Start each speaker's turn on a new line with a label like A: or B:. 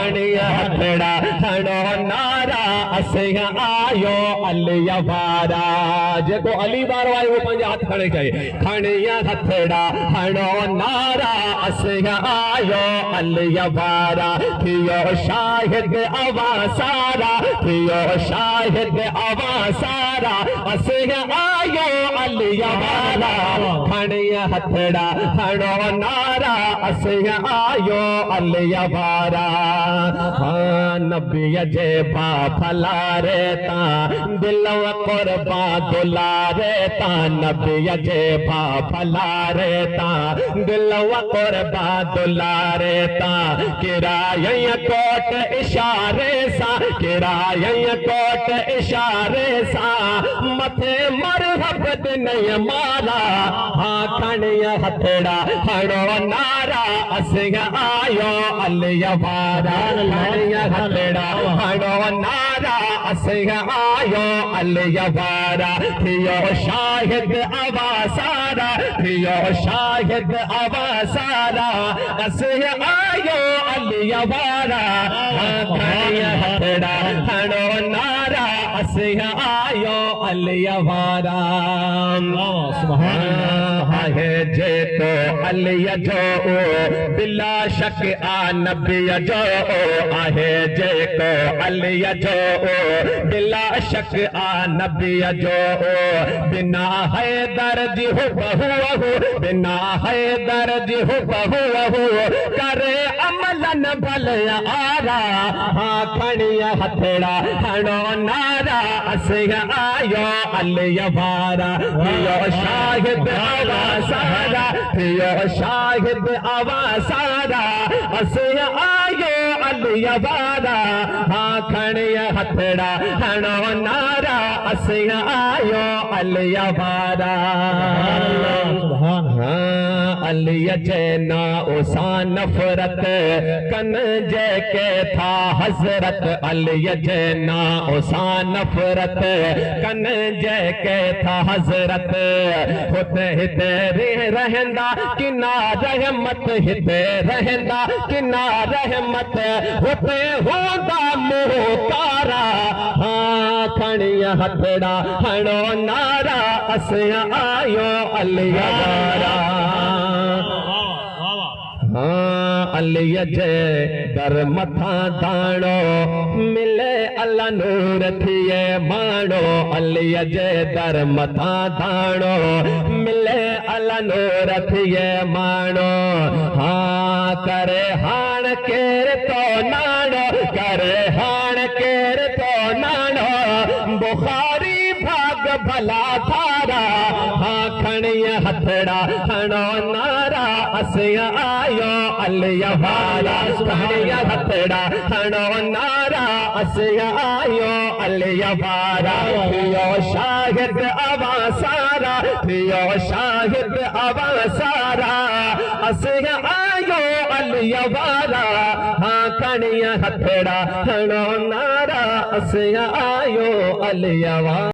A: खणिया हथड़ा हणो नारा असिया आयो अलिया वारा जेको अली वारो आहे वो पंहिंजा हथ खणे कई खणिया हथड़ा हणो नारा असिया आयो अलिया वारा थियो शाहिद अवा सारा थियो शाहिद अवा सारा असिया आयो अलिया वारा खणिया हथड़ा हणो नारा असिया आयो अलिया वारा नबी जे बा फलारे ता दिलवा कुर्बा दुलारे ता नबी जे बा फलारे ता दिलवा कुर्बा दुलारे ता किराय कोट इशारे सा किराय कोट इशारे सा मथे मरहब दिन मारा हाँ खणिया हथड़ा हणो नारा असिया आयो अलिया वारा खणिया हथड़ा हणो नारा असिया आयो अलिया वारा थियो शाहिद अवा सारा थियो शाहिद अवा सारा असिया आयो अलिया वारा खणिया हथड़ा हणो नारा असिया आयो अलिया वारा है जे तो अलिया जो बिला शक आ नबी जो आहे जे तो अलिया जो बिला शक आ नबी जो बिना है दर्ज हो बहु बिना है दर्ज हो बहु करे अमलन भल आरा हाँ खणिया हथड़ा हणो नारा असिया आयो अलिया वारा थियो शाहिद अवा सारा थियो शाहिद अवा सारा असिया आयो अलिया वारा हाँ खणिया हथड़ा हणो नारा असिया आयो अलिया वारा अलिया जे ना उसा नफरत कन जे के था हजरत अलिया जे ना उसा नफरत कन जे के था हजरत होते हिते रहंदा किना रहमत हिते रहंदा किना रहमत होते होंदा मोहकारा हाँ खणिया हथड़ा हणो नारा असिया आयो अलिया वारा हाँ अलिया जे दर मथा दाणो मिले अल्लाह नूर थिए माणो अलिया जे दर मथा दाणो मिले अल्लाह नूर थिए माणो हाँ करे हाण केर तो नाणो करे हाण केर तो नाणो बुखारी भाग भला थारा हाँ खणिया हथड़ा हणो नारा असिया आयो अलिया वारा खणिया हथड़ा हणो नारा असिया आयो अलिया वारा थियो शाहिद अवा सारा थियो शाहिद अवा सारा असिया आयो अलिया वारा हाँ खणिया हथड़ा हणो नारा असिया आयो अलिया वारा।